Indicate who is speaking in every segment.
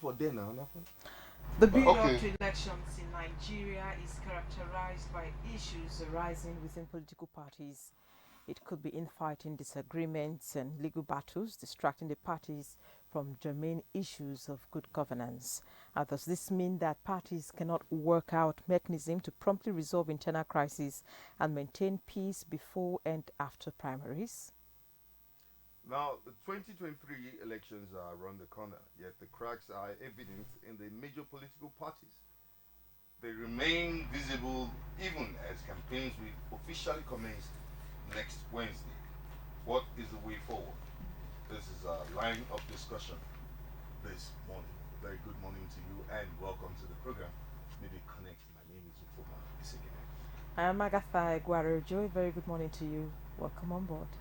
Speaker 1: for there now, nothing.
Speaker 2: The build-up to elections in Nigeria is characterized by issues arising within political parties. It could be infighting, disagreements, and legal battles, distracting the parties from germane issues of good governance. Does this mean that parties cannot work out mechanisms to promptly resolve internal crises and maintain peace before and after primaries?
Speaker 1: Now, the 2023 elections are around the corner, yet the cracks are evident in the major political parties. They remain visible even as campaigns will officially commence next Wednesday. What is the way forward? This is a line of discussion this morning. A very good morning to you and welcome to the program. Midweek Connect. My name is Ufoma Isigine.
Speaker 2: I am Agatha Guarojo. Very good morning to you. Welcome on board.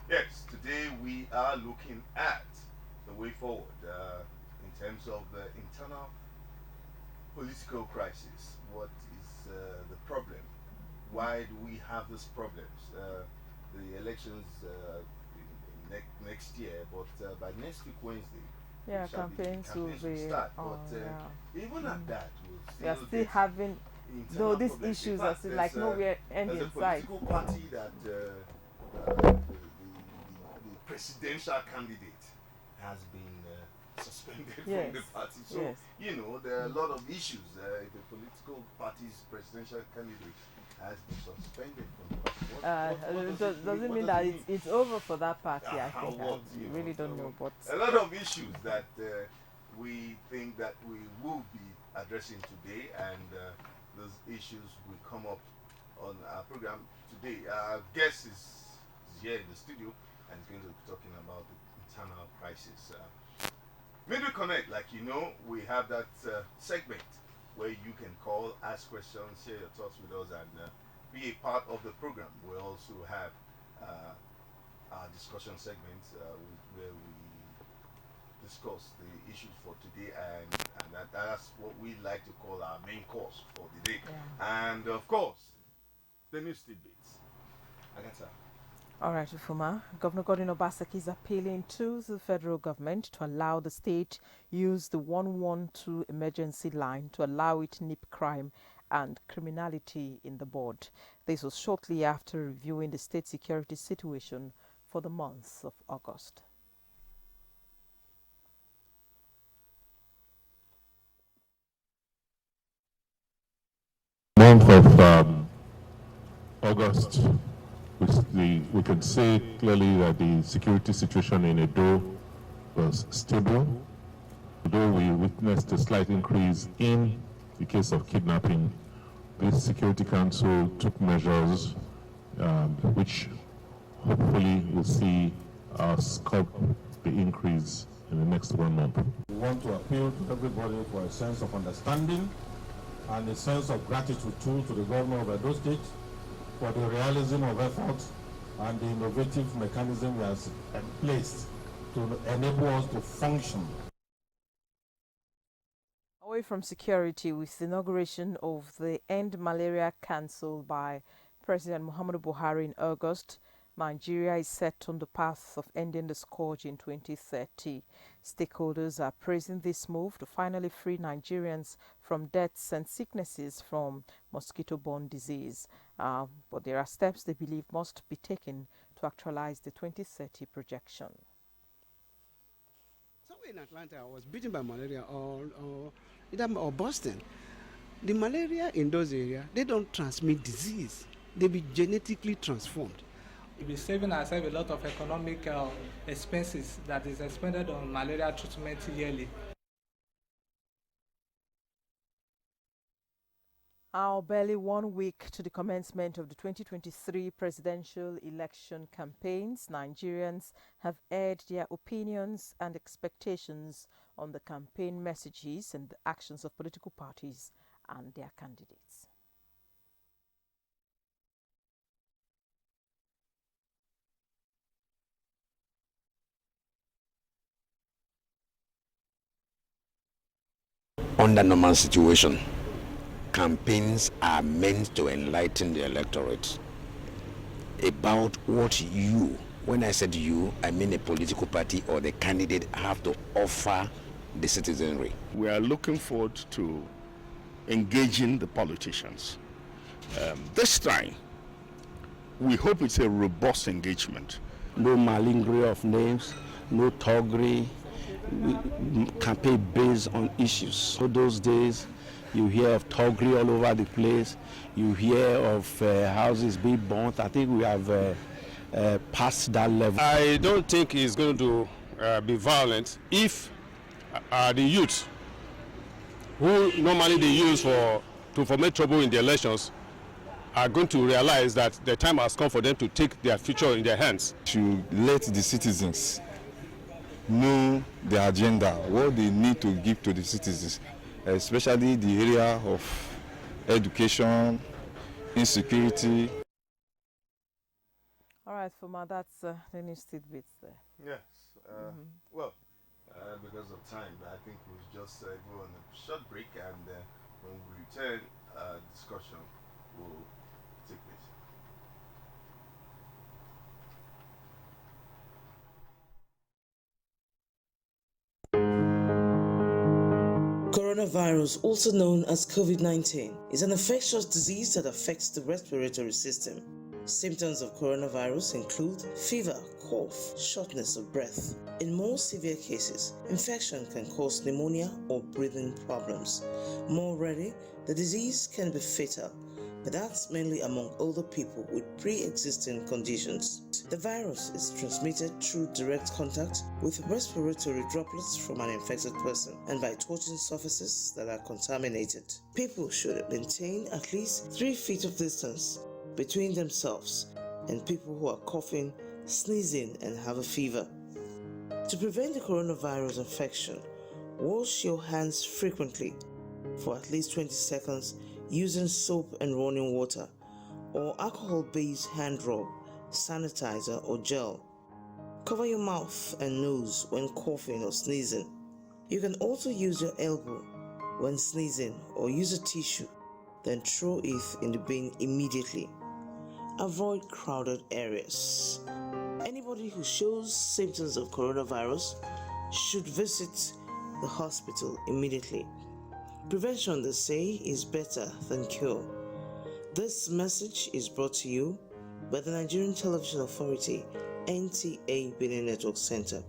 Speaker 1: Yes, today we are looking at the way forward in terms of the internal political crisis. What is the problem? Why do we have these problems? The elections next year, but by next week Wednesday,
Speaker 2: campaigns will
Speaker 1: start. Even at that,
Speaker 2: we are still having, though these issues are still like nowhere ending in sight.
Speaker 1: There's a political party that the presidential candidate has been suspended from the party. So, you know, there are a lot of issues. If the political party's presidential candidate has been suspended from the party.
Speaker 2: Doesn't mean that it's over for that party, I think. I really don't know. But
Speaker 1: a lot of issues that we think that we will be addressing today, and those issues will come up on our program today. Our guest is here in the studio and is going to be talking about the internal crisis. Midweek Connect, like you know, we have that segment where you can call, ask questions, share your thoughts with us, and be a part of the program. We also have our discussion segments where we discuss the issues for today, and that's what we like to call our main course for the day. And of course, the news tidbits. Agatha.
Speaker 2: All right, Ufuma. Governor Godwin Obaseki is appealing to the federal government to allow the state use the 112 emergency line to allow it nip crime and criminality in the bud. This was shortly after reviewing the state security situation for the month of August.
Speaker 3: Month of August, we can say clearly that the security situation in Edo was stable, although we witnessed a slight increase in the case of kidnapping. This Security Council took measures which hopefully will see us curb the increase in the next 1 month.
Speaker 4: We want to appeal to everybody for a sense of understanding and a sense of gratitude too to the governor of Edo State for the realism of effort and the innovative mechanism he has placed to enable us to function.
Speaker 2: Away from security, with the inauguration of the End Malaria Council by President Muhammadu Buhari in August, Nigeria is set on the path of ending the scourge in 2030. Stakeholders are praising this move to finally free Nigerians from deaths and sicknesses from mosquito-borne disease. But there are steps they believe must be taken to actualize the 2030 projection.
Speaker 5: Somewhere in Atlanta, I was bitten by malaria or Boston. The malaria in those areas, they don't transmit disease. They be genetically transformed.
Speaker 6: We'll be saving ourselves a lot of economic expenses that is expended on malaria treatment yearly.
Speaker 2: Now, barely 1 week to the commencement of the 2023 presidential election campaigns, Nigerians have aired their opinions and expectations on the campaign messages and the actions of political parties and their candidates.
Speaker 7: Under normal situation, campaigns are meant to enlighten the electorate about what you, when I said you, I mean a political party or the candidate, have to offer the citizenry.
Speaker 8: We are looking forward to engaging the politicians. This time, we hope it's a robust engagement.
Speaker 5: No malingering of names, no toggery, campaign based on issues. So those days, you hear of toggery all over the place. You hear of houses being burnt. I think we have past that level.
Speaker 9: I don't think it's going to be violent if the youth, who normally they use to foment trouble in the elections, are going to realize that the time has come for them to take their future in their hands.
Speaker 10: To let the citizens know the agenda, what they need to give to the citizens, especially the area of education, insecurity.
Speaker 2: All right, Fuma, that's the news tidbits there.
Speaker 1: Yes. Well, because of time, I think we'll just go on a short break, and when we return, discussion will take place.
Speaker 11: Coronavirus, also known as COVID-19, is an infectious disease that affects the respiratory system. Symptoms of coronavirus include fever, cough, shortness of breath. In more severe cases, infection can cause pneumonia or breathing problems. More rarely, the disease can be fatal, but that's mainly among older people with pre-existing conditions. The virus is transmitted through direct contact with respiratory droplets from an infected person and by touching surfaces that are contaminated. People should maintain at least 3 feet of distance between themselves and people who are coughing, sneezing, and have a fever. To prevent the coronavirus infection, wash your hands frequently for at least 20 seconds using soap and running water or alcohol-based hand rub, sanitizer, or gel. Cover your mouth and nose when coughing or sneezing. You can also use your elbow when sneezing or use a tissue, then throw it in the bin immediately. Avoid crowded areas. Anybody who shows symptoms of coronavirus should visit the hospital immediately. Prevention, they say, is better than cure. This message is brought to you by the Nigerian Television Authority, NTA Benin Network Center.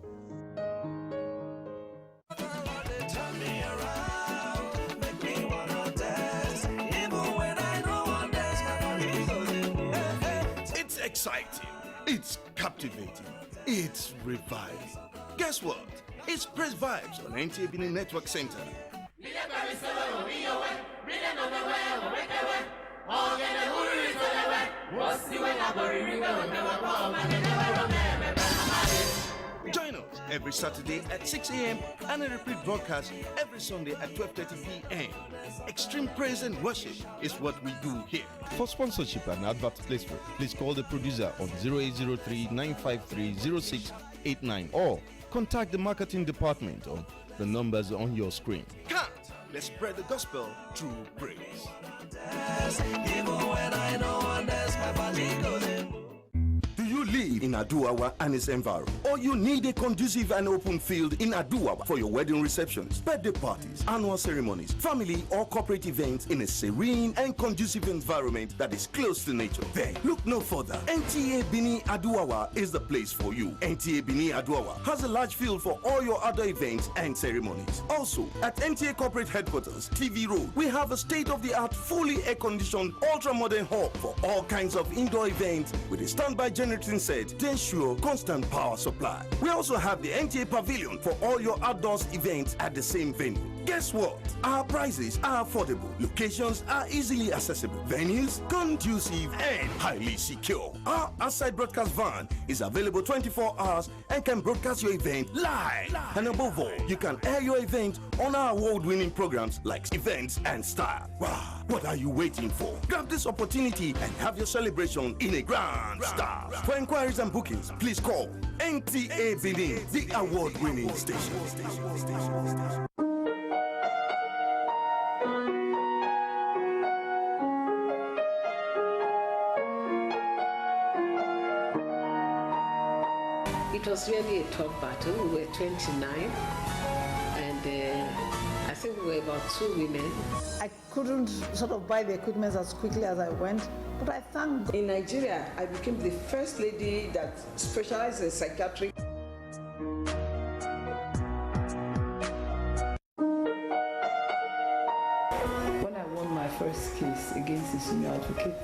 Speaker 8: It's exciting, it's captivating, it's reviving. Guess what? It's Press Vibes on NTA Benin Network Center. Join us every Saturday at 6 a.m. and a repeat broadcast every Sunday at 12:30 p.m. Extreme praise and worship is what we do here.
Speaker 12: For sponsorship and advert placement, please call the producer on 0803-953-0689 or contact the marketing department on the numbers on your screen.
Speaker 8: Come, let's spread the gospel through praise. Do you live in Aduawa and its environment, or you need a conducive and open field in Aduawa for your wedding receptions, birthday parties, annual ceremonies, family or corporate events in a serene and conducive environment that is close to nature? Then look no further. NTA Benin Aduawa is the place for you. NTA Benin Aduawa has a large field for all your other events and ceremonies. Also, at NTA Corporate Headquarters, TV Road, we have a state-of-the-art, fully air-conditioned, ultra-modern hall for all kinds of indoor events with a standby generating set to ensure constant power supply. We also have the NTA Pavilion for all your outdoors events at the same venue. Guess what? Our prices are affordable, locations are easily accessible, venues conducive and highly secure. Our outside broadcast van is available 24 hours and can broadcast your event live. And above all, you can air your event on our award-winning programs like Events and Style. Wow, what are you waiting for? Grab this opportunity and have your celebration in a grand style. For inquiries and bookings, please call NTA Benin, the award-winning station.
Speaker 13: It was really a tough battle. We were 29, and were about 2 women.
Speaker 14: I couldn't sort of buy the equipment as quickly as I went, but I thank God.
Speaker 13: In Nigeria, I became the first lady that specialized in psychiatry.
Speaker 14: When I won my first case against the senior advocate,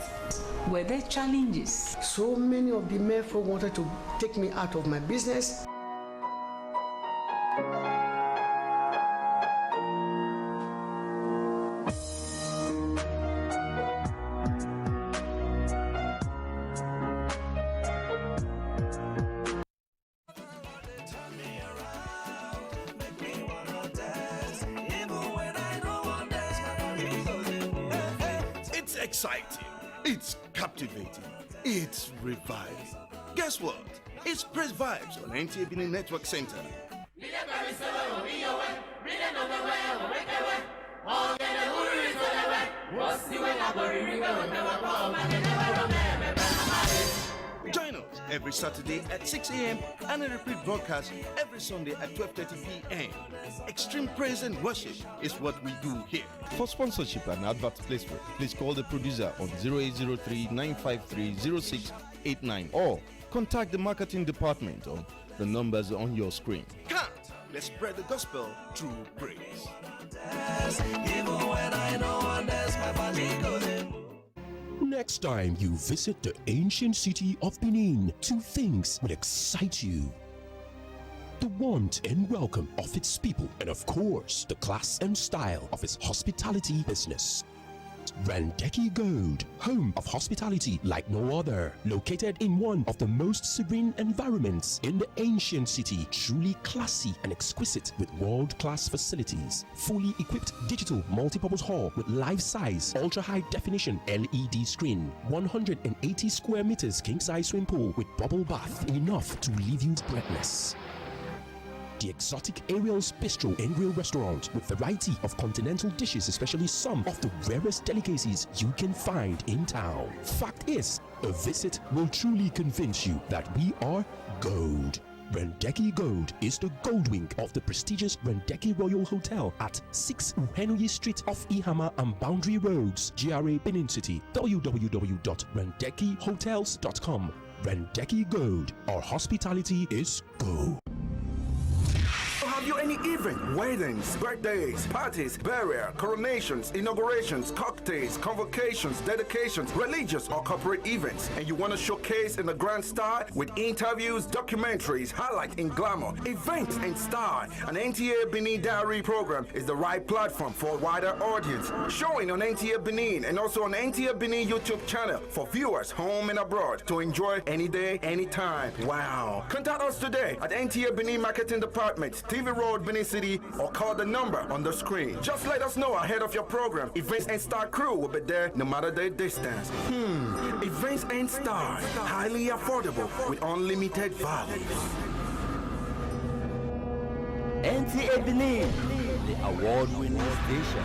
Speaker 15: were there challenges?
Speaker 16: So many of the men folk wanted to take me out of my business.
Speaker 8: It's exciting, it's captivating, it's reviving. Guess what? It's Press Vibes on NTA Benin Network Center. Join us every Saturday at 6 a.m. and a repeat broadcast every Sunday at 12:30 p.m. Extreme praise and worship is what we do here.
Speaker 12: For sponsorship and advert placement, please call the producer on 0803-953-0689 or contact the marketing department on the numbers on your screen.
Speaker 8: Come, let's spread the gospel through praise.
Speaker 17: Next time you visit the ancient city of Benin, 2 things will excite you: the warmth and welcome of its people, and of course, the class and style of its hospitality business. Randeki Gold, home of hospitality like no other, located in one of the most serene environments in the ancient city, truly classy and exquisite with world-class facilities, fully equipped digital multipurpose hall with life-size, ultra-high definition LED screen, 180 square meters king-size swimming pool with bubble bath, enough to leave you breathless. The exotic Ariel's Bistro and Grill restaurant with variety of continental dishes, especially some of the rarest delicacies you can find in town. Fact is, a visit will truly convince you that we are gold. Randeki Gold is the gold wing of the prestigious Randeki Royal Hotel at 6 Uhenui Street off Ihama and Boundary Roads, GRA Benin City. www.randekihotels.com. Randeki Gold, our hospitality is gold.
Speaker 8: Have you any event, weddings, birthdays, parties, burial, coronations, inaugurations, cocktails, convocations, dedications, religious or corporate events, and you want to showcase in a grand style with interviews, documentaries, highlight in glamour, events and style? An NTA Benin Diary program is the right platform for a wider audience. Showing on NTA Benin and also on NTA Benin YouTube channel for viewers home and abroad to enjoy any day, anytime. Wow! Contact us today at NTA Benin Marketing Department, TV Road, Benin City, or call the number on the screen. Just let us know ahead of your program. Events and Star crew will be there no matter the distance. Events and Star, highly affordable with unlimited value.
Speaker 18: NTA Benin, the award-winning station.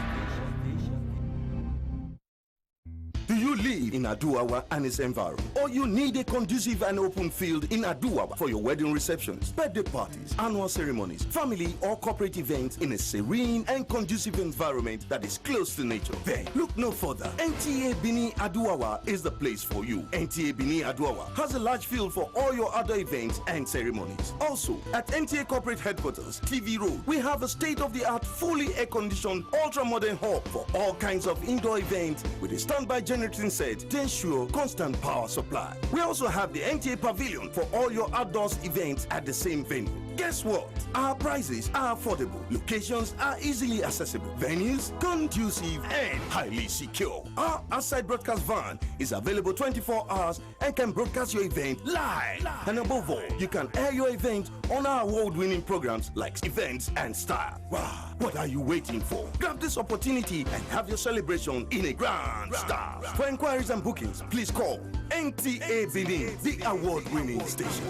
Speaker 8: Do you live in Aduawa and its environment? Or you need a conducive and open field in Aduawa for your wedding receptions, birthday parties, annual ceremonies, family or corporate events in a serene and conducive environment that is close to nature? Then look no further. NTA Benin Aduawa is the place for you. NTA Benin Aduawa has a large field for all your other events and ceremonies. Also, at NTA Corporate Headquarters, TV Road, we have a state-of-the-art, fully air-conditioned, ultra-modern hall for all kinds of indoor events with a standby generating set to ensure constant power supply. We also have the NTA Pavilion for all your outdoors events at the same venue. Guess what? Our prices are affordable, locations are easily accessible, venues conducive and highly secure. Our outside broadcast van is available 24 hours and can broadcast your event live. And above all, you can air your event on our award-winning programs like Events and Style. Wow, what are you waiting for? Grab this opportunity and have your celebration in a grand style. For inquiries and bookings, please call NTA Benin, the award-winning station.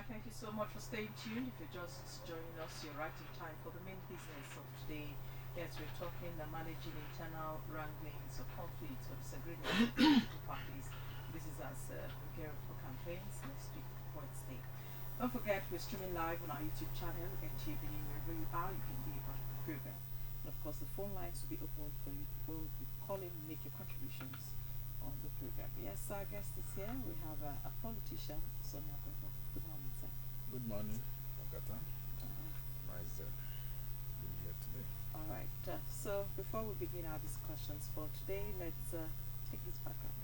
Speaker 2: Thank you so much for staying tuned. If you're just joining us, you're right in time for the main business of today. Yes, we're talking the managing internal wranglings or conflicts or disagreements between political parties. This is as we gear up for campaigns next week, Wednesday. Don't forget, we're streaming live on our YouTube channel and Benin. Wherever you are, you can be a part of the program. And of course, the phone lines will be open for you. We'll be calling, make your contributions on the program. Yes, our guest is here. We have a politician, Sonia Gogo. Good morning, sir.
Speaker 19: Good morning, Agata. Nice being here today.
Speaker 2: All right. So before we begin our discussions for today, let's take this background.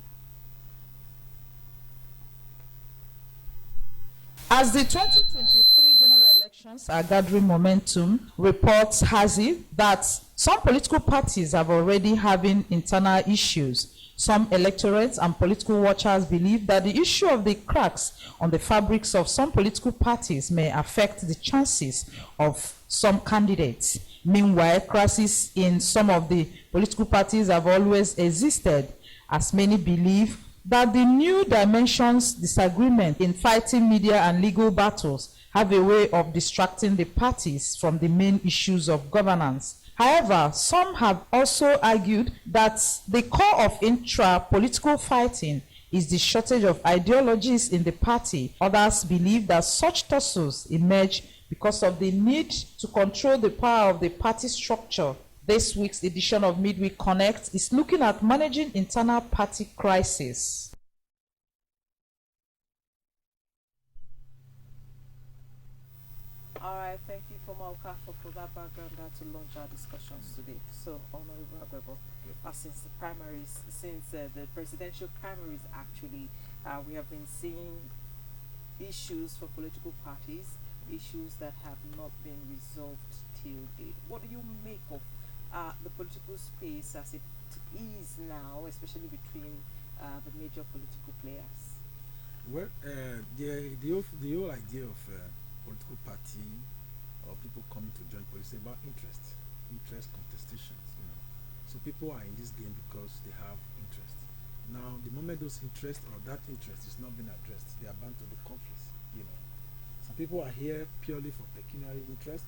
Speaker 20: As the 2023 general elections are gathering momentum, reports has it that some political parties have already having internal issues. Some electorates and political watchers believe that the issue of the cracks on the fabrics of some political parties may affect the chances of some candidates. Meanwhile, crises in some of the political parties have always existed, as many believe that the new dimensions disagreement in fighting media and legal battles have a way of distracting the parties from the main issues of governance. However, some have also argued that the core of intra-political fighting is the shortage of ideologies in the party. Others believe that such tussles emerge because of the need to control the power of the party structure. This week's edition of Midweek Connect is looking at managing internal party crisis.
Speaker 2: All right, thank you for that background to launch our discussions today. So, Honorable Agbebo, since the presidential primaries actually, we have been seeing issues for political parties, issues that have not been resolved till date. What do you make of the political space as it is now, especially between the major political players?
Speaker 19: Well, the whole idea of political party or people coming to join politics is about interest contestations, you know. So people are in this game because they have interest. Now, the moment those interests or that interest is not being addressed, they are bound to be conflicts, you know. Some people are here purely for pecuniary interest.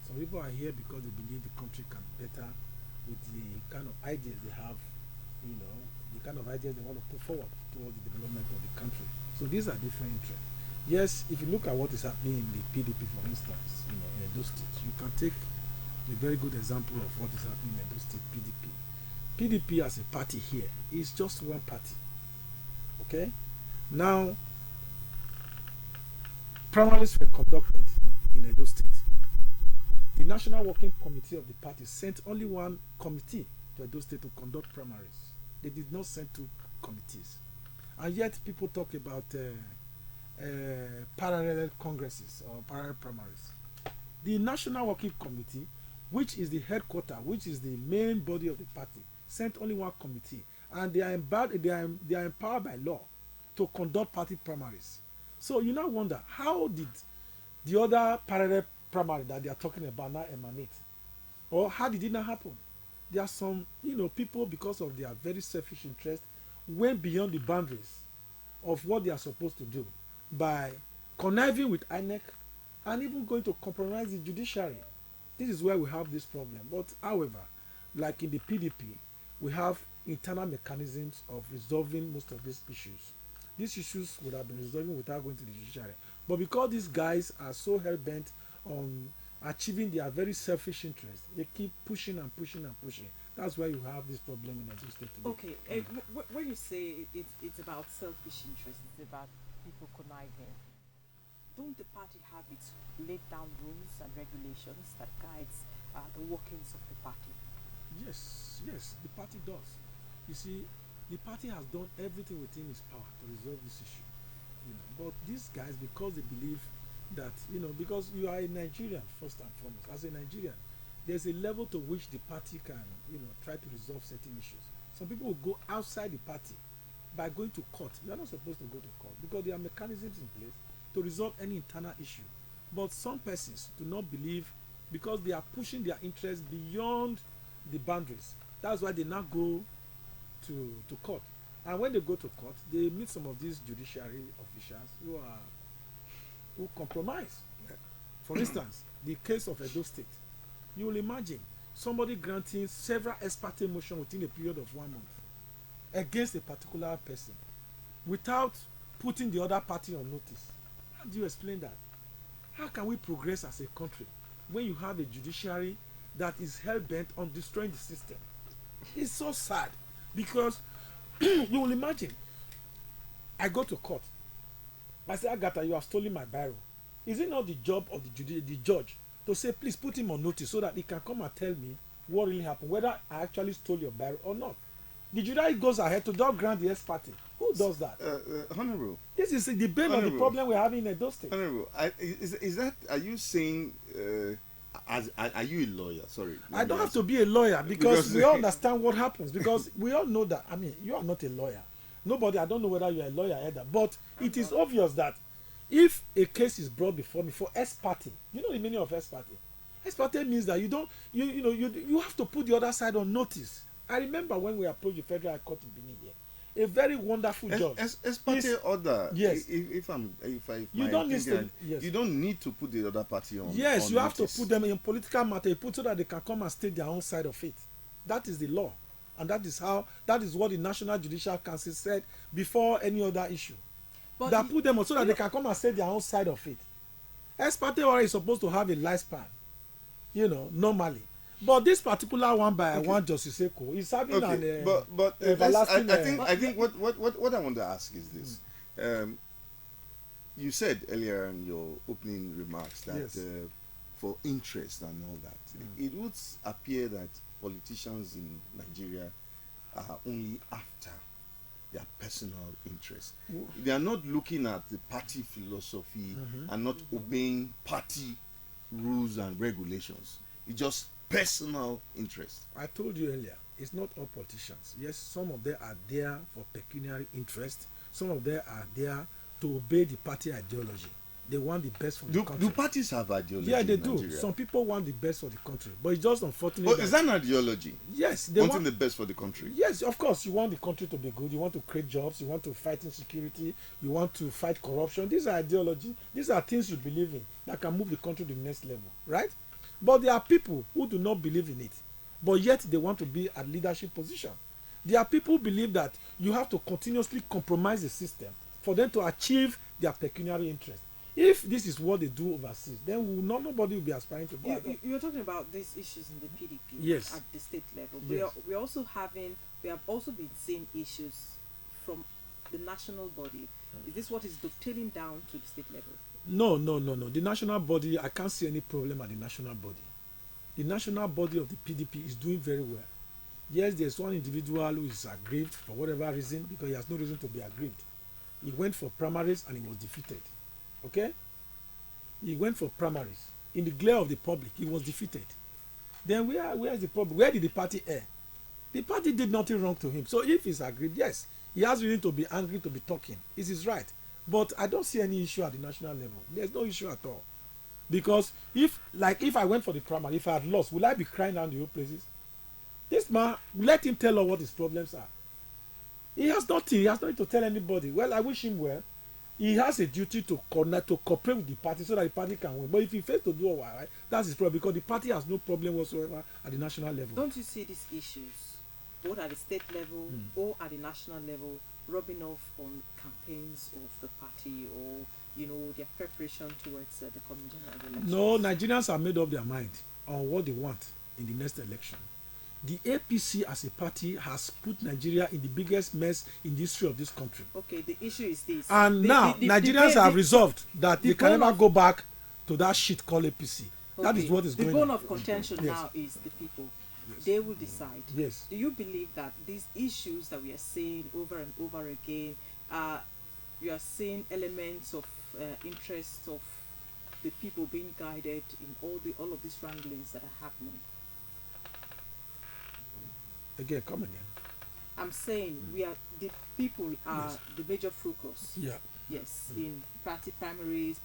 Speaker 19: Some people are here because they believe the country can better with the kind of ideas they have, you know, the kind of ideas they want to put forward towards the development of the country. So these are different interests. Yes, if you look at what is happening in the PDP, for instance, you know, in Edo State, you can take a very good example of what is happening in Edo State PDP. PDP as a party here is just one party. Okay? Now, primaries were conducted in Edo State. The National Working Committee of the party sent only one committee to Edo State to conduct primaries. They did not send two committees. And yet people talk about parallel congresses or parallel primaries. The National Working Committee, which is the headquarters, which is the main body of the party, sent only one committee, and they are empowered by law to conduct party primaries. So you now wonder, how did the other parallel primary that they are talking about now emanate, or how did it not happen? There are some, you know, people, because of their very selfish interest, went beyond the boundaries of what they are supposed to do by conniving with INEC and even going to compromise the judiciary. This is where we have this problem. But however, like in the PDP, we have internal mechanisms of resolving most of these issues. These issues would have been resolved without going to the judiciary. But because these guys are so hell-bent on achieving their very selfish interests, they keep pushing and pushing and pushing. That's why you have this problem in Edo State today.
Speaker 2: Okay, when you say it's about selfish interests, it's about people conniving, don't the party have its laid down rules and regulations that guides the workings of the party?
Speaker 19: Yes, the party does. You see, the party has done everything within its power to resolve this issue. You know, but these guys, because they believe that, you know, because you are a Nigerian first and foremost, as a Nigerian, there's a level to which the party can, you know, try to resolve certain issues. Some people will go outside the party by going to court. You are not supposed to go to court because there are mechanisms in place to resolve any internal issue. But some persons do not believe, because they are pushing their interests beyond the boundaries. That's why they now go to court. And when they go to court, they meet some of these judiciary officials who compromise. For instance, the case of Edo State. You will imagine somebody granting several ex parte motion within a period of 1 month against a particular person without putting the other party on notice? How do you explain that? How can we progress as a country when you have a judiciary that is hell-bent on destroying the system? It's so sad because you will imagine, I go to court, I say, Agatha, you have stolen my barrel. Is it not the job of the judge to say, please put him on notice so that he can come and tell me what really happened, whether I actually stole your barrel or not? The judiciary goes ahead to just grant the ex parte. Who does that?
Speaker 1: Honorable.
Speaker 19: This is the debate on the problem we're having in Edo State.
Speaker 1: Honorable, is that, are you saying, are you a lawyer? Sorry.
Speaker 19: I don't have to be a lawyer because we all understand what happens, because we all know that, I mean, you are not a lawyer. Nobody, I don't know whether you're a lawyer either, but it is obvious that if a case is brought before me for ex parte, you know the meaning of ex parte? Ex parte means that you have to put the other side on notice. I remember when we approached the Federal High Court in Benin here, a very wonderful judge.
Speaker 1: Ex parte order.
Speaker 19: Yes.
Speaker 1: You don't need to put the other party on.
Speaker 19: Yes,
Speaker 1: on
Speaker 19: you have
Speaker 1: notice.
Speaker 19: to put them in political matter. You put so that they can come and state their own side of it. That is the law, and that is what the National Judicial Council said before any other issue. But that put them on so that they can come and state their own side of it. Ex parte order is supposed to have a lifespan, normally. But this particular one by one Justice Eko is having
Speaker 1: but
Speaker 19: everlasting.
Speaker 1: I think what I want to ask is this. You said earlier in your opening remarks that
Speaker 19: Yes.
Speaker 1: For interest and all that, it would appear that politicians in Nigeria are only after their personal interest. They are not looking at the party philosophy and not obeying party rules and regulations. It's just personal interest.
Speaker 19: I told you earlier, it's not all politicians. Yes, some of them are there for pecuniary interest. Some of them are there to obey the party ideology. They want the best for the country.
Speaker 1: Do parties have ideology?
Speaker 19: Yeah, they
Speaker 1: in
Speaker 19: do.
Speaker 1: Nigeria?
Speaker 19: Some people want the best for the country, but it's just unfortunate.
Speaker 1: Oh, is that an ideology?
Speaker 19: Yes,
Speaker 1: they wanting the best for the country.
Speaker 19: Yes, of course. You want the country to be good. You want to create jobs. You want to fight insecurity. You want to fight corruption. These are ideology. These are things you believe in that can move the country to the next level, right? But there are people who do not believe in it, but yet they want to be at leadership position. There are people who believe that you have to continuously compromise the system for them to achieve their pecuniary interest. If this is what they do overseas, then nobody will be aspiring to go.
Speaker 2: You're talking about these issues in the PDP
Speaker 19: Yes.
Speaker 2: at the state level.
Speaker 19: Yes.
Speaker 2: We have also been seeing issues from the national body. Is this what is dovetailing down to the state level?
Speaker 19: No. The national body, I can't see any problem at the national body. The national body of the PDP is doing very well. Yes, there's one individual who is aggrieved for whatever reason, because he has no reason to be aggrieved. He went for primaries and he was defeated. Okay? He went for primaries. In the glare of the public, he was defeated. Then where is the problem? Where did the party err? The party did nothing wrong to him. So if he's aggrieved, yes, he has reason to be angry, to be talking. It is right. But I don't see any issue at the national level. There's no issue at all. Because if I went for the primary, if I had lost, will I be crying down the whole places? This man, let him tell us what his problems are. He has nothing to tell anybody. Well, I wish him well. He has a duty to cooperate with the party so that the party can win. But if he fails to do all right, that's his problem, because the party has no problem whatsoever at the national level.
Speaker 2: Don't you see these issues, both at the state level or at the national level, rubbing off on campaigns of the party or their preparation towards the coming general elections?
Speaker 19: No, Nigerians have made up their mind on what they want in the next election. The APC as a party has put Nigeria in the biggest mess in the history of this country.
Speaker 2: Okay, the issue is this.
Speaker 19: And now Nigerians have resolved that they can never go back to that shit called APC.
Speaker 2: Okay.
Speaker 19: That is what is going on.
Speaker 2: The bone of contention now is the people. Yes. They will decide.
Speaker 19: Yes.
Speaker 2: Do you believe that these issues that we are seeing over and over again, you are seeing elements of interest of the people being guided in all of these wranglings that are happening?
Speaker 19: Again, come again.
Speaker 2: I'm saying the people are the major focus.
Speaker 19: Yeah.
Speaker 2: Yes, in party primaries,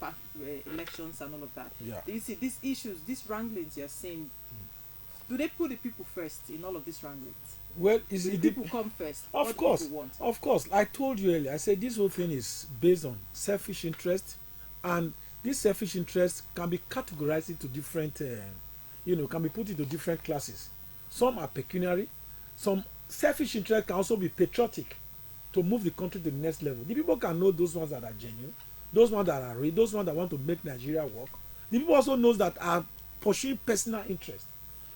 Speaker 2: elections, and all of that.
Speaker 19: Yeah.
Speaker 2: Do you see these issues, these wranglings you're saying? Do they put the people first in all of these wranglings?
Speaker 19: Well,
Speaker 2: the people come first.
Speaker 19: Of course, of course. I told you earlier. I said this whole thing is based on selfish interest, and this selfish interest can be categorized into different can be put into different classes. Some are pecuniary, some selfish interest can also be patriotic to move the country to the next level. The people can know those ones that are genuine, those ones that are real, those ones that want to make Nigeria work. The people also knows that are pursuing personal interest.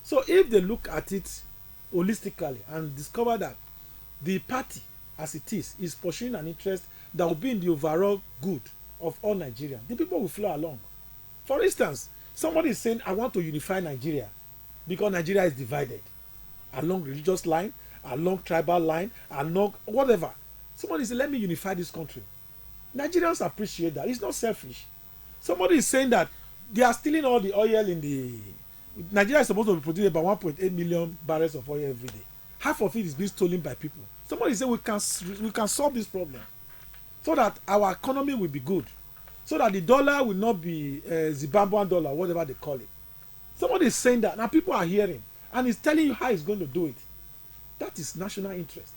Speaker 19: So if they look at it holistically and discover that the party as it is pursuing an interest that will be in the overall good of all Nigerians, the people will flow along. For instance, somebody is saying, I want to unify Nigeria because Nigeria is divided along religious line, along tribal line, along whatever. Somebody says, let me unify this country. Nigerians appreciate that. It's not selfish. Somebody is saying that they are stealing all the oil in the... Nigeria is supposed to be producing about 1.8 million barrels of oil every day. Half of it is being stolen by people. Somebody say we can solve this problem so that our economy will be good, so that the dollar will not be Zimbabwean dollar, whatever they call it. Somebody is saying that, now people are hearing, and he's telling you how he's going to do it. That is national interest.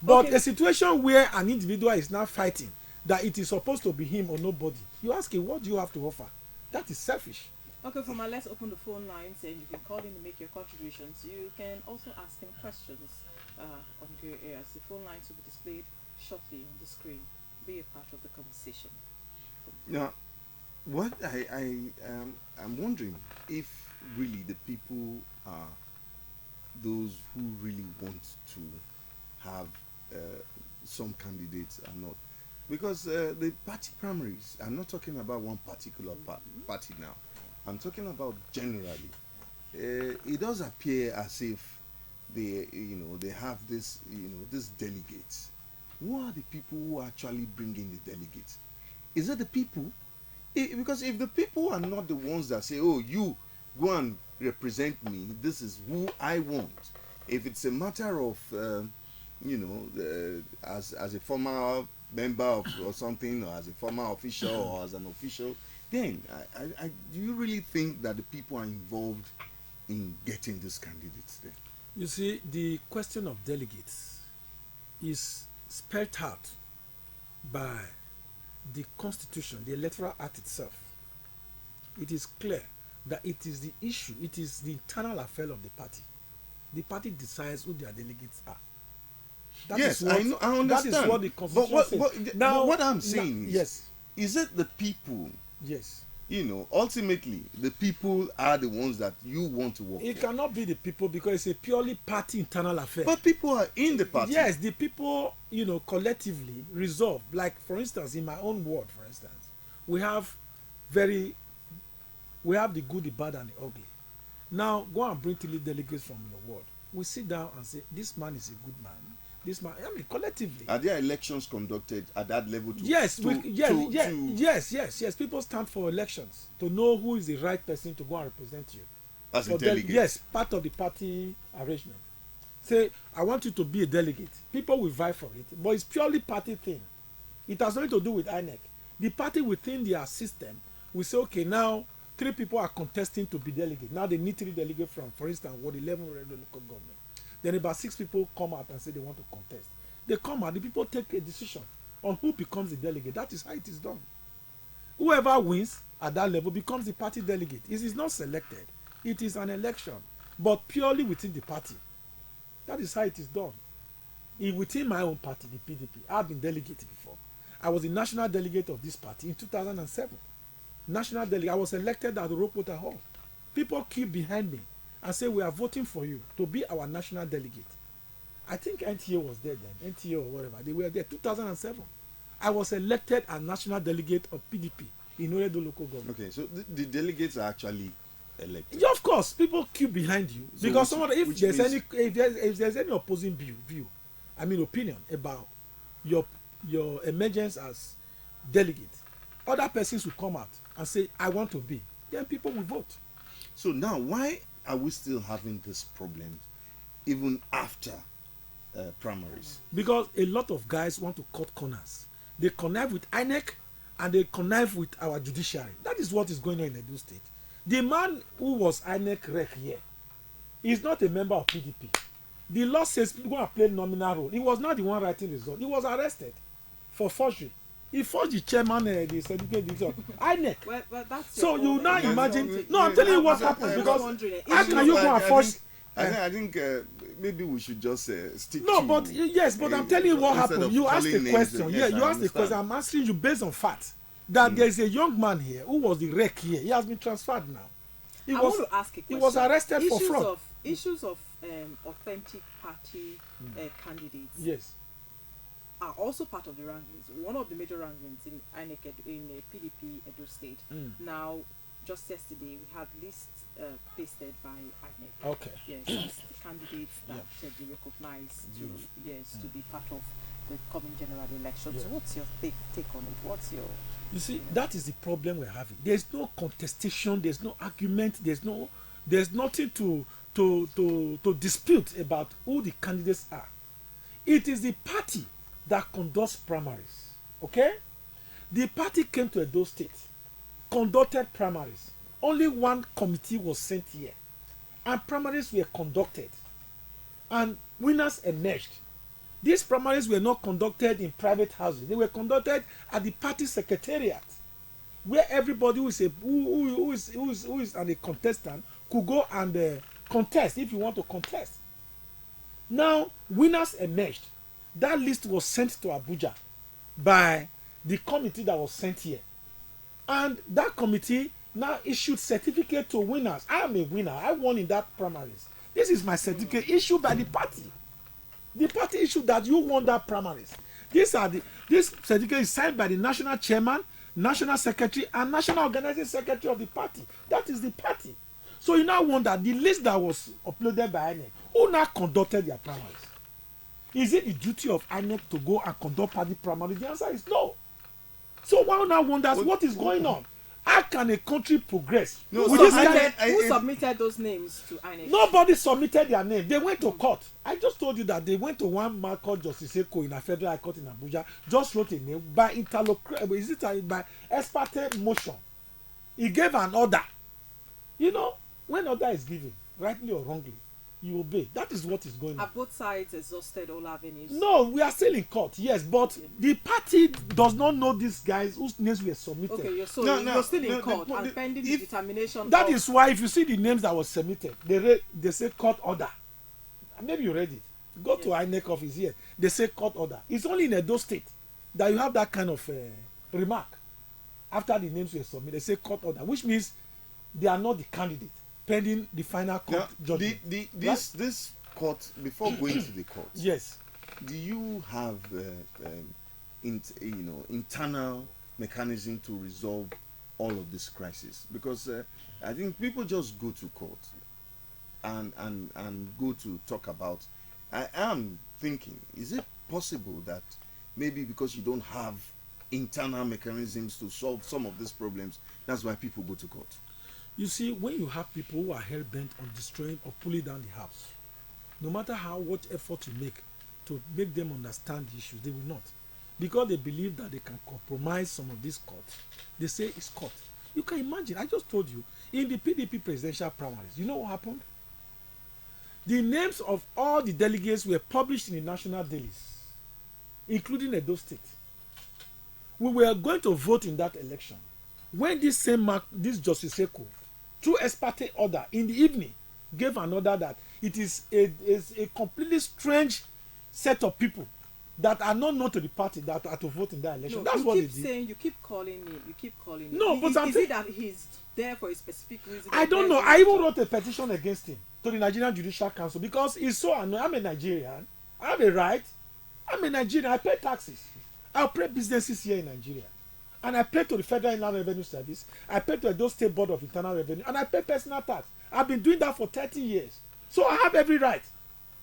Speaker 19: But a situation where an individual is now fighting that it is supposed to be him or nobody, you ask him, what do you have to offer? That is selfish.
Speaker 2: Okay, Foma, let's open the phone lines and you can call in and make your contributions. You can also ask him questions on your areas. The phone lines will be displayed shortly on the screen. Be a part of the conversation.
Speaker 1: Now, what I'm wondering if really the people are those who really want to have some candidates or not. Because the party primaries, I'm not talking about one particular party now. I'm talking about generally. It does appear as if they have this, these delegates. Who are the people who actually bring in the delegates? Is it the people? Because if the people are not the ones that say, oh, you go and represent me, this is who I want. If it's a matter of, as a former member of or something, or as a former official or as an official, then do you really think that the people are involved in getting these candidates there?
Speaker 19: You see, the question of delegates is spelled out by the Constitution, the Electoral Act itself. It is clear that it is the issue, it is the internal affair of the party. The party decides who their delegates are. That
Speaker 1: yes,
Speaker 19: is what,
Speaker 1: I know, I understand.
Speaker 19: That is what the Constitution says.
Speaker 1: Now, but what I'm saying is,
Speaker 19: yes,
Speaker 1: is it the people?
Speaker 19: Yes.
Speaker 1: Ultimately, the people are the ones that you want to work
Speaker 19: It
Speaker 1: for.
Speaker 19: cannot be the people because it's a purely party internal affair.
Speaker 1: But people are in the party.
Speaker 19: Yes, the people, collectively resolve. Like, for instance, in my own ward, for instance, we have the good, the bad, and the ugly. Now, go and bring 3 delegates from your ward. We sit down and say, this man is a good man. This man, collectively.
Speaker 1: Are there elections conducted at that level?
Speaker 19: Yes. People stand for elections to know who is the right person to go and represent you.
Speaker 1: As a delegate?
Speaker 19: Yes, part of the party arrangement. Say, I want you to be a delegate. People will vie for it, but it's purely party thing. It has nothing to do with INEC. The party within their system will say, okay, now 3 people are contesting to be delegate. Now they need 3 delegates from, for instance, Ward 11 local government. Then about 6 people come out and say they want to contest. They come out, the people take a decision on who becomes the delegate. That is how it is done. Whoever wins at that level becomes the party delegate. It is not selected. It is an election, but purely within the party. That is how it is done. Within my own party, the PDP, I've been delegated before. I was the national delegate of this party in 2007. National delegate. I was elected at the Rockwater Hall. People queue behind me and say, we are voting for you to be our national delegate. I think NTA was there then, NTA or whatever. They were there 2007. I was elected as national delegate of PDP in Oredo local government.
Speaker 1: Okay, so the delegates are actually elected.
Speaker 19: Yeah, of course, people queue behind you so because if there's any opposing opinion about your emergence as delegate, other persons will come out and say, I want to be. Then people will vote.
Speaker 1: So now, why are we still having this problem even after primaries?
Speaker 19: Because a lot of guys want to cut corners. They connive with INEC and they connive with our judiciary. That is what is going on in Edo State. The man who was INEC rec here is not a member of PDP. The law says go and play nominal role. He was not the one writing result. He was arrested for forgery. He forged the chairman, the certificate of INEC.
Speaker 2: Well, that's
Speaker 19: So you now imagine. No, I'm
Speaker 1: Yeah,
Speaker 19: telling you what
Speaker 1: I'm
Speaker 19: happened
Speaker 1: just
Speaker 19: because
Speaker 2: wondering,
Speaker 19: how can you go and forge?
Speaker 1: I think maybe we should just stick
Speaker 19: No,
Speaker 1: to.
Speaker 19: but yes, but I'm telling you what
Speaker 1: instead
Speaker 19: happened.
Speaker 1: of
Speaker 19: You asked
Speaker 1: calling
Speaker 19: a
Speaker 1: names,
Speaker 19: question.
Speaker 1: yes,
Speaker 19: Yeah, you
Speaker 1: I
Speaker 19: asked a question.
Speaker 1: understand.
Speaker 19: I'm answering you based on facts. That there is a young man here who was the wreck here. He has been transferred now.
Speaker 2: I want to ask a question.
Speaker 19: He was arrested for fraud.
Speaker 2: Issues of authentic party candidates.
Speaker 19: Yes.
Speaker 2: Are also part of the rankings. One of the major rankings in INEC in PDP Edo State. Now, just yesterday we had lists pasted by INEC.
Speaker 19: Okay.
Speaker 2: Yes, it's the candidates that they recognize to be part of the coming general election. So, what's your take on it? What's your?
Speaker 19: You see, that is the problem we're having. There's no contestation. There's no argument. There's nothing to dispute about who the candidates are. It is the party that conducts primaries. Okay? The party came to Edo State, conducted primaries. Only one committee was sent here. And primaries were conducted. And winners emerged. These primaries were not conducted in private houses. They were conducted at the party secretariat, where everybody who is a contestant could go and contest if you want to contest. Now, winners emerged. That list was sent to Abuja by the committee that was sent here. And that committee now issued certificate to winners. I am a winner. I won in that primaries. This is my certificate issued by the party. The party issued that you won that primaries. This certificate is signed by the national chairman, national secretary, and national organizing secretary of the party. That is the party. So you now wonder the list that was uploaded by INEC, who now conducted their primaries? Is it the duty of INEC to go and conduct party primary? The answer is no. So one now wonders what is going on. How can a country progress?
Speaker 2: No, who submitted those names to INEC?
Speaker 19: Nobody submitted their name. They went to court. I just told you that they went to one man called Justice Eko in a federal high court in Abuja, just wrote a name by by ex parte motion. He gave an order. You know, when order is given, rightly or wrongly, you obey. That is what is going on.
Speaker 2: Have both sides exhausted all avenues?
Speaker 19: No, we are still in court, yes, but the party does not know these guys whose names were submitted.
Speaker 2: Okay, you're still in court and pending the determination.
Speaker 19: That is why if you see the names that were submitted, they say court order. Maybe you read it. Go to INEC office here. They say court order. It's only in Edo State that you have that kind of remark. After the names were submitted, they say court order, which means they are not the candidate pending the final court judgment.
Speaker 1: This court, before going to the court,
Speaker 19: yes,
Speaker 1: do you have internal mechanism to resolve all of this crisis? Because I think people just go to court and go to talk about. I am thinking, is it possible that maybe because you don't have internal mechanisms to solve some of these problems, that's why people go to court?
Speaker 19: You see, when you have people who are hell-bent on destroying or pulling down the house, no matter what effort you make to make them understand the issues, they will not. Because they believe that they can compromise some of these courts. They say it's court. You can imagine, I just told you, in the PDP presidential primaries, you know what happened? The names of all the delegates were published in the national dailies, including Edo State. We were going to vote in that election. When this Justice Eko, through ex parte order in the evening, gave an order that it is a completely strange set of people that are not known to the party that are to vote in that election. That's what they did.
Speaker 2: You keep calling me.
Speaker 19: No, but
Speaker 2: is it that he's there for a specific reason?
Speaker 19: I don't know. I even wrote a petition against him to the Nigerian Judicial Council because he's so annoying. I'm a Nigerian. I have a right. I'm a Nigerian. I pay taxes. I operate businesses here in Nigeria. And I pay to the Federal Inland Revenue Service. I pay to the State Board of Internal Revenue. And I pay personal tax. I've been doing that for 30 years. So I have every right.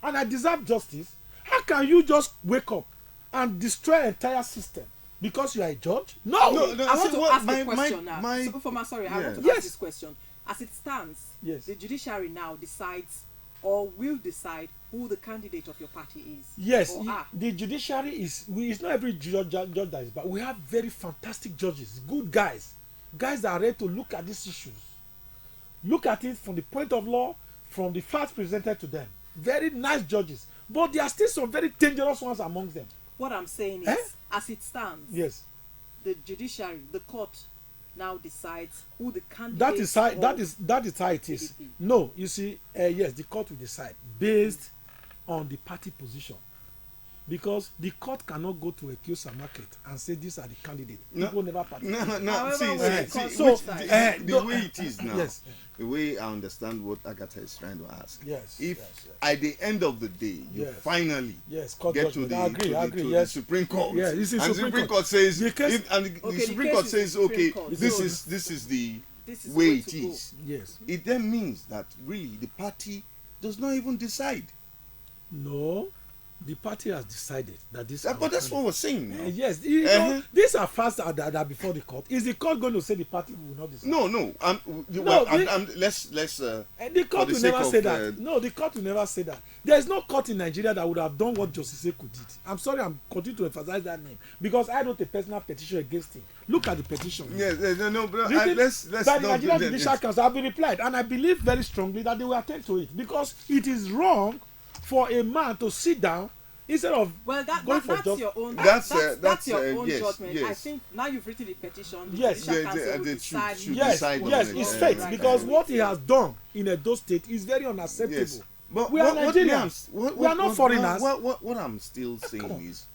Speaker 19: And I deserve justice. How can you just wake up and destroy an entire system because you are a judge? No.
Speaker 2: I want to ask a question now. I want to ask this question. As it stands, the judiciary now decides or will decide who the candidate of your party is.
Speaker 19: Yes, the judiciary it's not every judge that is, but we have very fantastic judges, good guys that are ready to look at these issues, look at it from the point of law, from the facts presented to them. Very nice judges, but there are still some very dangerous ones among them.
Speaker 2: What I'm saying is, as it stands,
Speaker 19: yes,
Speaker 2: the judiciary, the court, now decides who the candidate.
Speaker 19: That is how it is.
Speaker 2: PDP.
Speaker 19: No, you see, yes, the court will decide based on the party position, because the court cannot go to a Kiosa market and say these are the candidates. People never participate.
Speaker 1: No. See.
Speaker 19: So
Speaker 1: The way it is now.
Speaker 19: Yes.
Speaker 1: The way I understand what Agatha is trying to ask.
Speaker 19: Yes.
Speaker 1: If at the end of the day you finally get to the Supreme Court,
Speaker 19: and the
Speaker 1: Supreme Court says, the Supreme Court says, okay, this is the way it is.
Speaker 19: Yes.
Speaker 1: It then means that really the party does not even decide.
Speaker 19: No. The party has decided that this.
Speaker 1: But that's what we're saying.
Speaker 19: Yes, you know, these are facts that are before the court. Is the court going to say the party will not decide?
Speaker 1: No. Let's.
Speaker 19: The court will never say that. No, the court will never say that. There is no court in Nigeria that would have done what Justice Seku did. I'm sorry, I'm continuing to emphasize that name because I wrote a personal petition against him. Look at the petition.
Speaker 1: Yes, no, but let's.
Speaker 19: By the Nigerian Judicial Council, I've been replied, and I believe very strongly that they will attend to it because it is wrong for a man to sit down instead of going for
Speaker 2: that's your own.
Speaker 1: That's
Speaker 2: your own
Speaker 1: yes,
Speaker 2: judgment.
Speaker 1: yes.
Speaker 2: I think now you've written the petition.
Speaker 19: Yes,
Speaker 2: yes,
Speaker 19: it's fake because what he has done in Edo State is very unacceptable.
Speaker 1: Yes. But
Speaker 19: we are Nigerians. We are not foreigners.
Speaker 1: What I'm still saying is,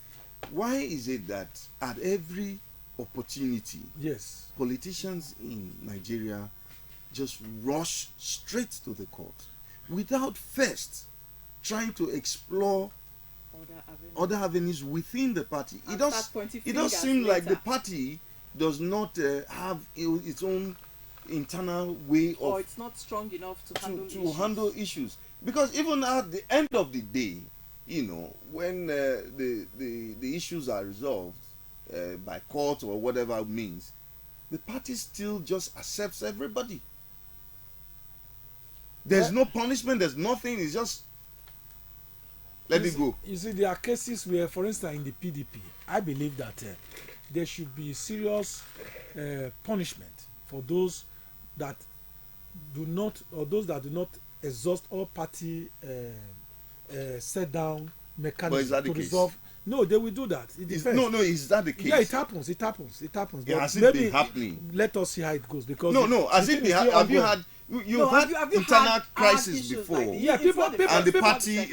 Speaker 1: why is it that at every opportunity,
Speaker 19: yes,
Speaker 1: politicians in Nigeria just rush straight to the court without first trying to explore other avenues within the party? It does seem like the party does not have its own internal way of,
Speaker 2: or it's not strong enough to
Speaker 1: handle issues. Because even at the end of the day, you know, when the issues are resolved by court or whatever means, the party still just accepts everybody. There's no punishment, there's nothing, it's just let it go.
Speaker 19: You see, there are cases where, for instance, in the PDP, I believe that there should be serious punishment for those that do not exhaust all party set down mechanisms to resolve. No, they will do that. It depends.
Speaker 1: No, is that the case?
Speaker 19: Yeah, it happens.
Speaker 1: Yeah, has it been happening?
Speaker 19: Let us see how it goes. Because
Speaker 1: has it been? Have you had? You've had internal crisis before.
Speaker 19: Yeah, people and
Speaker 1: the party.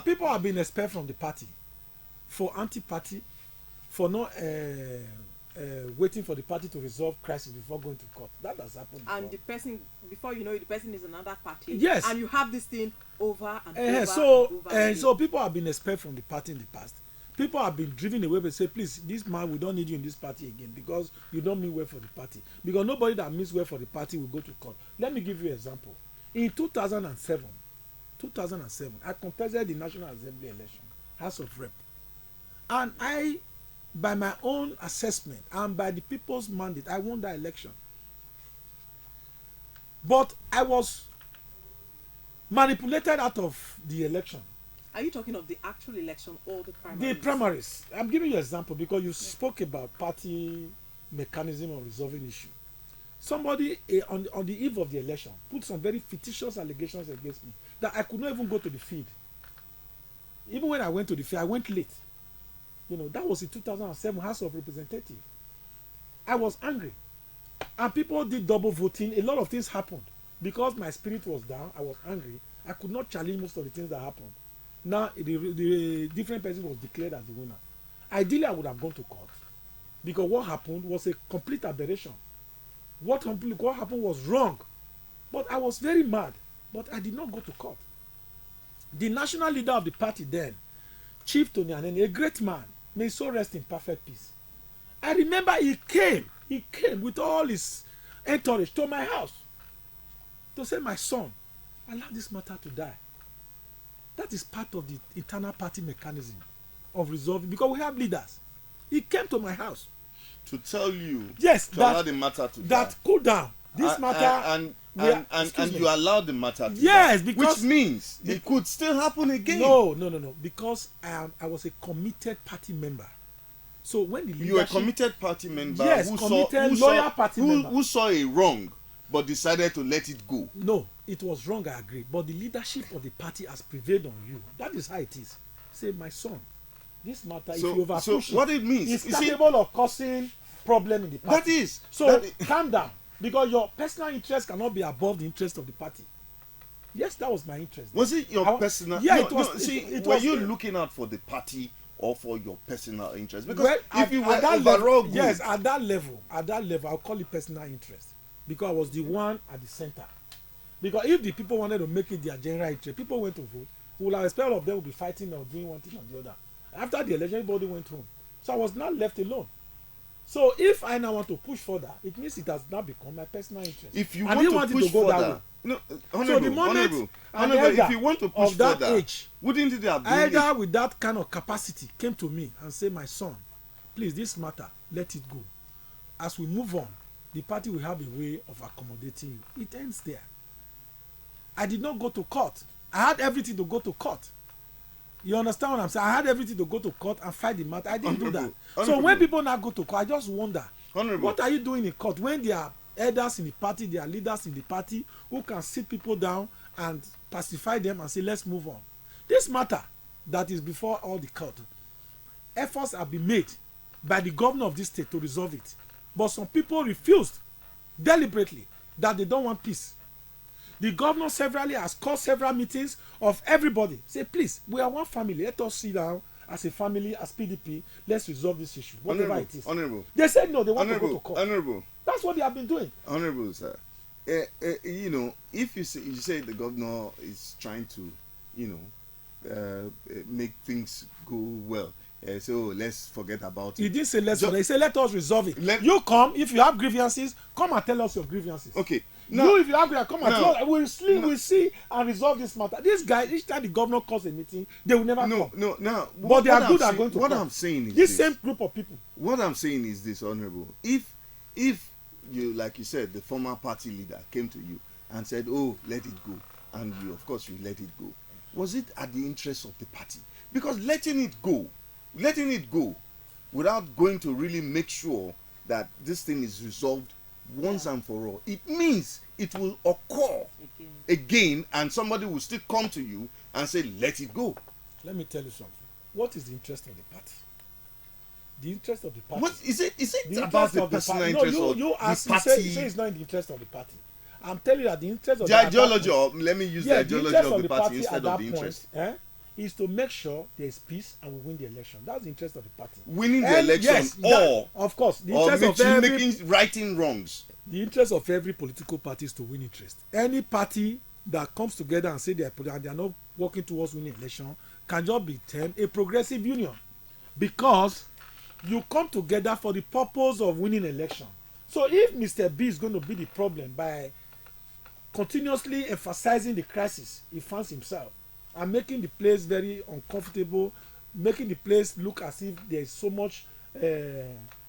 Speaker 19: People have been expelled from the party for anti-party, for not waiting for the party to resolve crisis before going to court. That has happened before.
Speaker 2: And the person, before you know it, the person is another party.
Speaker 19: Yes.
Speaker 2: And you have this thing over and over.
Speaker 19: So people have been expelled from the party in the past. People have been driven away and say, please, this man, we don't need you in this party again because you don't mean well for the party. Because nobody that means well for the party will go to court. Let me give you an example. In 2007, I contested the National Assembly election, House of Rep. And I, by my own assessment and by the people's mandate, I won that election. But I was manipulated out of the election.
Speaker 2: Are you talking of the actual election or the primaries?
Speaker 19: The primaries. I'm giving you an example because you spoke about party mechanism of resolving issue. Somebody on the eve of the election put some very fictitious allegations against me that I could not even go to the field. Even when I went to the field, I went late. You know, that was in 2007 House of Representatives. I was angry. And people did double voting. A lot of things happened. Because my spirit was down, I was angry. I could not challenge most of the things that happened. Now, the different person was declared as the winner. Ideally, I would have gone to court. Because what happened was a complete aberration. What happened was wrong. But I was very mad. But I did not go to court. The national leader of the party then, Chief Tony Anene, a great man, may so rest in perfect peace. I remember he came with all his entourage to my house to say, my son, allow this matter to die. That is part of the internal party mechanism of resolving, because we have leaders. He came to my house
Speaker 1: to tell you,
Speaker 19: yes,
Speaker 1: to allow the matter to die.
Speaker 19: Cool down. This matter,
Speaker 1: and you allowed the matter to
Speaker 19: yes,
Speaker 1: die.
Speaker 19: because
Speaker 1: which means it could still happen again.
Speaker 19: No. Because I was a committed party member. So when the leadership,
Speaker 1: you were a committed party member,
Speaker 19: yes, loyal party member
Speaker 1: who saw a wrong but decided to let it go.
Speaker 19: No, it was wrong, I agree. But the leadership of the party has prevailed on you. That is how it is. Say, my son, this matter, if you overpush
Speaker 1: what it means,
Speaker 19: is capable of causing problem in the party.
Speaker 1: That is.
Speaker 19: So calm down, because your personal interest cannot be above the interest of the party. Yes, that was my interest.
Speaker 1: Was it your personal?
Speaker 19: Yeah,
Speaker 1: no,
Speaker 19: it was.
Speaker 1: No, see,
Speaker 19: it
Speaker 1: were
Speaker 19: was,
Speaker 1: you looking out for the party or for your personal interest? Because
Speaker 19: well,
Speaker 1: if you were
Speaker 19: at that
Speaker 1: overall
Speaker 19: level,
Speaker 1: good,
Speaker 19: yes, at that level, I'll call it personal interest, because I was the one at the center. Because if the people wanted to make it their general interest, people went to vote. We will have expect all of them will be fighting or doing one thing or the other. After the election, everybody went home. So I was not left alone. So if I now want to push further, it means it has now become my personal interest.
Speaker 1: if you want to push further, no, honorable, if you want to push further,
Speaker 19: age,
Speaker 1: wouldn't it have been
Speaker 19: either with that kind of capacity came to me and say, my son, please, this matter, let it go. As we move on, the party will have a way of accommodating you. It ends there. I did not go to court. I had everything to go to court. You understand what I'm saying? I had everything to go to court and fight the matter. I didn't do that. So when people now go to court, I just wonder, what are you doing in court when there are elders in the party, there are leaders in the party who can sit people down and pacify them and say, let's move on. This matter that is before all the court, efforts have been made by the governor of this state to resolve it. But some people refused deliberately that they don't want peace. The governor severally has called several meetings of everybody. Say, please, we are one family. Let us sit down as a family, as PDP. Let's resolve this issue, whatever it is.
Speaker 1: Honorable.
Speaker 19: They said no, they want to go to court.
Speaker 1: Honorable.
Speaker 19: That's what they have been doing.
Speaker 1: Honorable, sir. You know, if you say the governor is trying to, make things go well. So let's forget about it.
Speaker 19: He didn't say let's forget. He said let us resolve it. You come, if you have grievances, come and tell us your grievances.
Speaker 1: Okay.
Speaker 19: No, if you have grievances, come and tell us. We'll see and resolve this matter. This guy, each time the governor calls a meeting, they will never come.
Speaker 1: No.
Speaker 19: But they are good at going to
Speaker 1: what
Speaker 19: court.
Speaker 1: I'm saying is
Speaker 19: this same group of people.
Speaker 1: What I'm saying is this, Honorable. If you, like you said, the former party leader came to you and said, oh, let it go, and you, of course, you let it go, was it at the interest of the party? Because letting it go without going to really make sure that this thing is resolved once and for all, it means it will occur again, and somebody will still come to you and say, let it go.
Speaker 19: Let me tell you something. What is the interest of the party? The interest of the party.
Speaker 1: What is it? Is it about the personal interest of the party?
Speaker 19: You say it's not in the interest of the party. I'm telling you that the interest of
Speaker 1: the ideology, or let me use the ideology of the party instead of the interest.
Speaker 19: Is to make sure there is peace and we win the election. That's the interest of the party.
Speaker 1: Winning the election, yes,
Speaker 19: of course, the
Speaker 1: interest of making righting wrongs.
Speaker 19: The interest of every political party is to win interest. Any party that comes together and say they are not working towards winning election can just be termed a progressive union, because you come together for the purpose of winning election. So if Mr. B is going to be the problem by continuously emphasizing the crisis he finds himself and making the place very uncomfortable, making the place look as if there is so much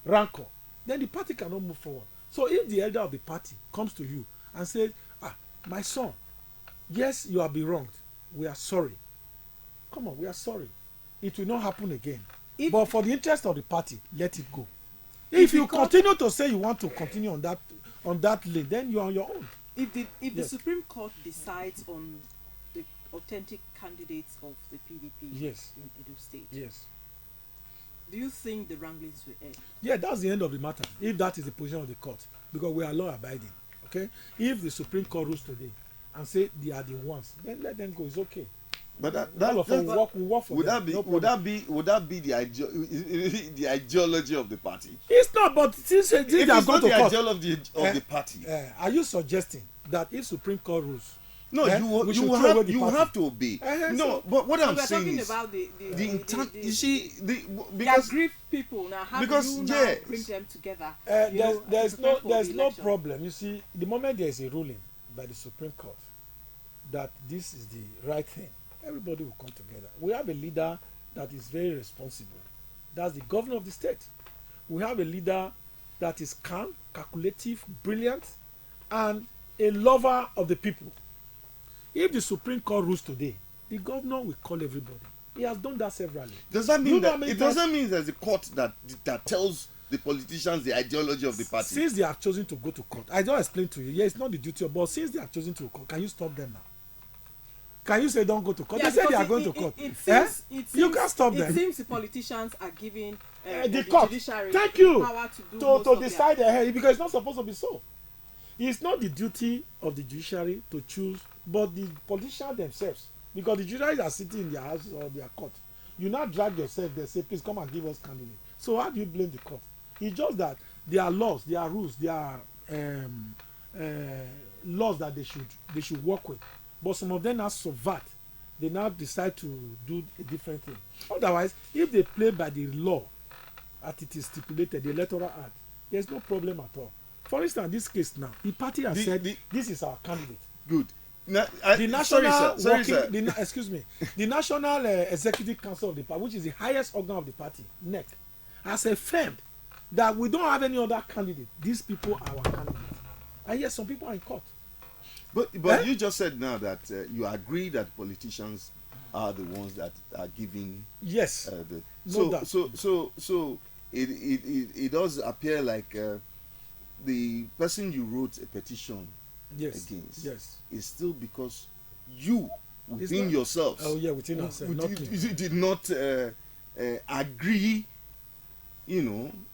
Speaker 19: rancor, then the party cannot move forward. So if the elder of the party comes to you and says, my son, yes, you have been wronged, we are sorry. Come on, we are sorry. It will not happen again. But for the interest of the party, let it go. If you continue to say you want to continue on that lane, then you are on your own.
Speaker 2: If the Supreme Court decides on the authentic candidates of the PDP in Edo State, do you think the wranglings will end?
Speaker 19: Yeah, that's the end of the matter, if that is the position of the court, because we are law abiding. Okay, if the Supreme Court rules today and say they are the ones, then let them go. It's okay.
Speaker 1: But would that be the ideology of the party?
Speaker 19: It's not. But since they have gone to court,
Speaker 1: ideology of the party.
Speaker 19: Are you suggesting that if Supreme Court rules?
Speaker 1: No, you have to obey. No, but what I'm saying is
Speaker 2: about the
Speaker 1: intent. You see,
Speaker 2: because aggrieved people now. How do you now bring them together?
Speaker 19: There's no problem. You see, the moment there is a ruling by the Supreme Court that this is the right thing, everybody will come together. We have a leader that is very responsible. That's the governor of the state. We have a leader that is calm, calculative, brilliant, and a lover of the people. If the Supreme Court rules today, the governor will call everybody. He has done that severally.
Speaker 1: Does that mean it doesn't mean there's a court that tells the politicians the ideology of the party?
Speaker 19: Since they have chosen to go to court, I don't explain to you. Yeah, it's not the duty of, but since they have chosen to go, can you stop them now? Can you say don't go to court?
Speaker 2: Yeah,
Speaker 19: they say they are going to court. You can't stop them.
Speaker 2: It seems the politicians are giving
Speaker 19: the court
Speaker 2: judiciary
Speaker 19: power
Speaker 2: to do
Speaker 19: to decide ahead, because it's not supposed to be so. It's not the duty of the judiciary to choose, but the politicians themselves, because the judiciary are sitting in their house or their court. You now drag yourself there, say please come and give us candidate. So how do you blame the court? It's just that there are laws, there are rules, there are laws that they should work with, but some of them now subvert. They now decide to do a different thing. Otherwise, if they play by the law as it is stipulated, the electoral act, there's no problem at all. For instance, this case now, the party has said this is our candidate.
Speaker 1: Good.
Speaker 19: The national
Speaker 1: excuse
Speaker 19: me. The National Executive Council of the party, which is the highest organ of the party, NEC, has affirmed that we don't have any other candidate. These people are our candidates. And yes, some people are in court.
Speaker 1: But you just said now that you agree that politicians are the ones that are giving.
Speaker 19: Yes.
Speaker 1: So it does appear like the person you wrote a petition against is still because you within yourselves.
Speaker 19: Oh yeah, within ourselves.
Speaker 1: Did not agree,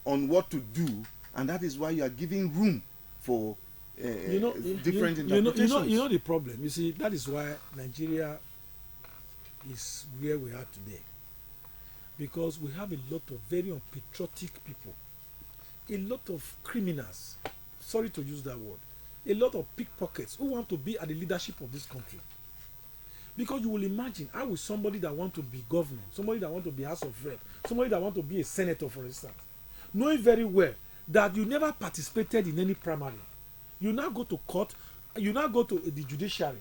Speaker 1: on what to do, and that is why you are giving room for different interpretations.
Speaker 19: You know the problem. You see, that is why Nigeria is where we are today, because we have a lot of very unpatriotic people, a lot of criminals, sorry to use that word, a lot of pickpockets who want to be at the leadership of this country. Because you will imagine, how will somebody that want to be governor, somebody that want to be House of Rep, somebody that want to be a senator, for instance, knowing very well that you never participated in any primary, you now go to court, you now go to the judiciary,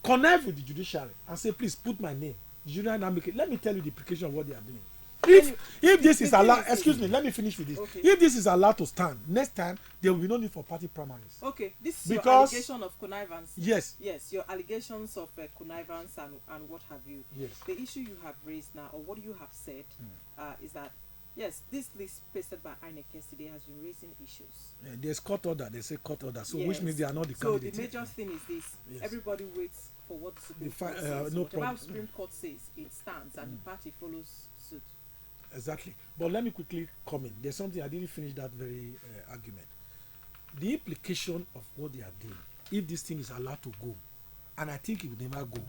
Speaker 19: connect with the judiciary and say, please put my name. The judiciary now make it. Let me tell you the implication of what they are doing. If this is allowed, excuse me, let me finish with this. Okay. If this is allowed to stand, next time there will be no need for party primaries.
Speaker 2: Okay, this is your allegation of connivance.
Speaker 19: Yes.
Speaker 2: Yes, your allegations of connivance and what have you.
Speaker 19: Yes.
Speaker 2: The issue you have raised now, or what you have said, is that yes, this list pasted by INEC yesterday has been raising issues.
Speaker 19: There's court order. They say court order, so which means they are not the candidates.
Speaker 2: So the major thing is this: everybody waits for what the Supreme Court says.
Speaker 19: No
Speaker 2: whatever Supreme Court says, it stands, and the party follows suit.
Speaker 19: Exactly. But let me quickly comment. There's something I didn't finish that very argument. The implication of what they are doing, if this thing is allowed to go, and I think it will never go,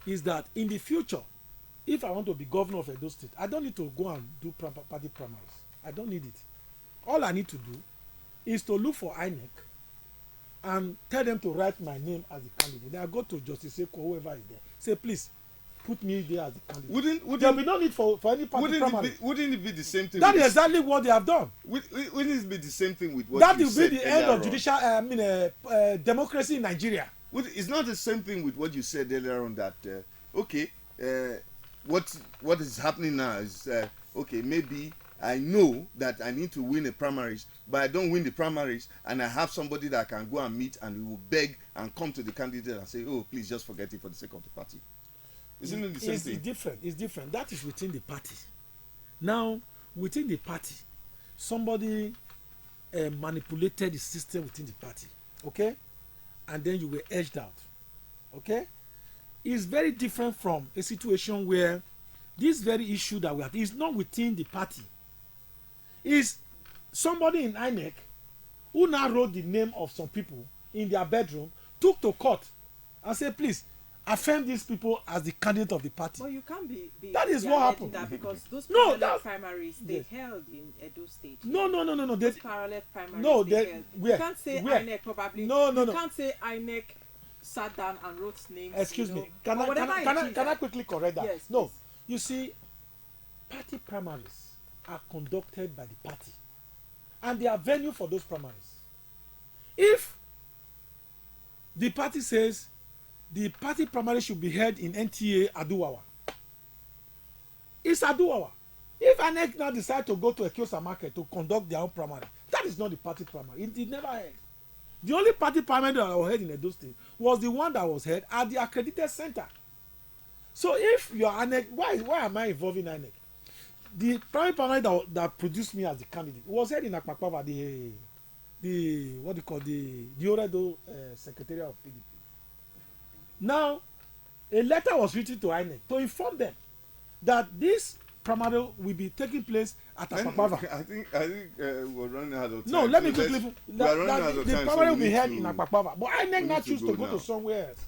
Speaker 19: is that in the future, if I want to be governor of Edo State, I don't need to go and do party primaries. I don't need it. All I need to do is to look for INEC and tell them to write my name as the candidate. Then I go to Justice Eko, whoever is there, say please put me there as the candidate. There will be no need for any party primary.
Speaker 1: Wouldn't it be the same thing?
Speaker 19: That is exactly what they have done.
Speaker 1: Wouldn't it be the same thing with what
Speaker 19: that
Speaker 1: you said?
Speaker 19: That will be the end of judicial, democracy in Nigeria.
Speaker 1: It's not the same thing with what you said earlier on that, what is happening now is, maybe I know that I need to win the primaries, but I don't win the primaries, and I have somebody that I can go and meet and we will beg and come to the candidate and say, oh, please just forget it for the sake of the party. Isn't it the same thing?
Speaker 19: It's different. That is within the party. Now, within the party, somebody manipulated the system within the party, okay? And then you were edged out, okay? It's very different from a situation where this very issue that we have is not within the party. Is somebody in INEC who now wrote the name of some people in their bedroom, took to court and said, please, affirm these people as the candidate of the party.
Speaker 2: Well, you can't be
Speaker 19: that is what happened.
Speaker 2: That because those primaries they held in Edo State.
Speaker 19: No.
Speaker 2: Those parallel primaries they held.
Speaker 19: Where?
Speaker 2: You can't say INEC probably.
Speaker 19: No.
Speaker 2: You can't say INEC sat down and wrote names.
Speaker 19: Excuse me. Can I quickly correct that?
Speaker 2: Yes,
Speaker 19: no. Please. You see, party primaries are conducted by the party, and there are venue for those primaries. If the party says the party primary should be held in NTA Aduwawa, it's Aduwawa. If INEC now decide to go to Ekiosa Market to conduct their own primary, that is not the party primary. It never held. The only party primary that was held in Edo State was the one that was held at the accredited center. So if you are INEC, why am I involved in INEC? The primary that produced me as the candidate was held in Akpakpava, the Oredo Secretariat of PDP. Now, a letter was written to INEC to inform them that this primary will be taking place at Akpakpava.
Speaker 1: I think we're running out of time.
Speaker 19: No, let me
Speaker 1: so
Speaker 19: quickly.
Speaker 1: the
Speaker 19: primary will be held in Akpakpava, but INEC now choose to go
Speaker 1: now.
Speaker 19: to somewhere else.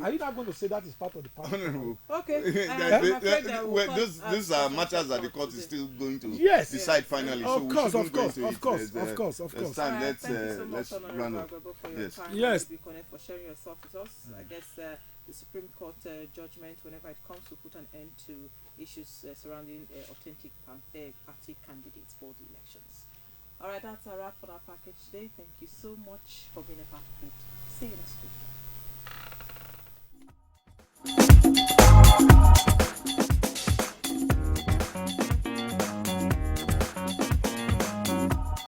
Speaker 19: Are you not going to say that is part of the plan?
Speaker 1: Honorable.
Speaker 2: Okay.
Speaker 1: These are matters that the court is still going to
Speaker 19: Yes.
Speaker 1: decide finally.
Speaker 19: Of
Speaker 1: So
Speaker 19: course,
Speaker 1: we
Speaker 19: of course,
Speaker 1: shouldn't go
Speaker 19: of
Speaker 1: into
Speaker 19: course,
Speaker 1: it.
Speaker 19: of course, of course.
Speaker 1: Time.
Speaker 2: Thank you so
Speaker 1: Let's
Speaker 2: much,
Speaker 1: run up.
Speaker 2: for your
Speaker 1: Yes.
Speaker 2: time.
Speaker 19: Yes.
Speaker 2: For sharing your thoughts with us. I guess the Supreme Court judgment, whenever it comes, to put an end to issues surrounding authentic party candidates for the elections. All right, that's a wrap for our package today. Thank you so much for being a part of it. See you next week.